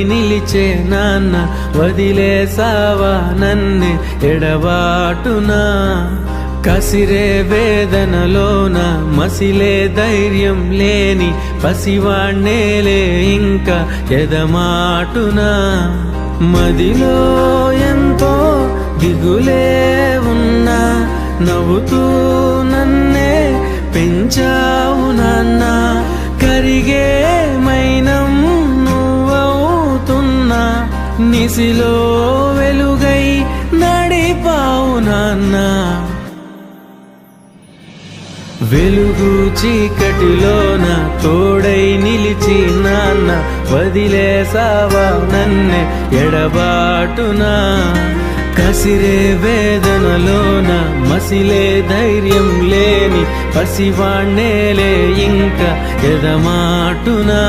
నిలిచే నాన్న వదిలేసావా నన్నే ఎడబాటునా కసిరే వేదనలోన మసిలే ధైర్యం లేని పసివాణ్ణేలే ఇంకా ఎదమాటునా మదిలో ఎంతో దిగులే ఉన్నా నవ్వుతూ నన్నే పెంచావు నాన్న కరిగే మైనం నిసిలో వెలుగై నడిపావు నాన్న వెలుగు చీకటిలోన తోడై నిలిచి నాన్న వదిలేసావా నన్నే ఎడబాటునా కసిరే వేదనలోన మసిలే ధైర్యం లేని పసివాణ్ణేలే ఇంకా ఎదమాటునా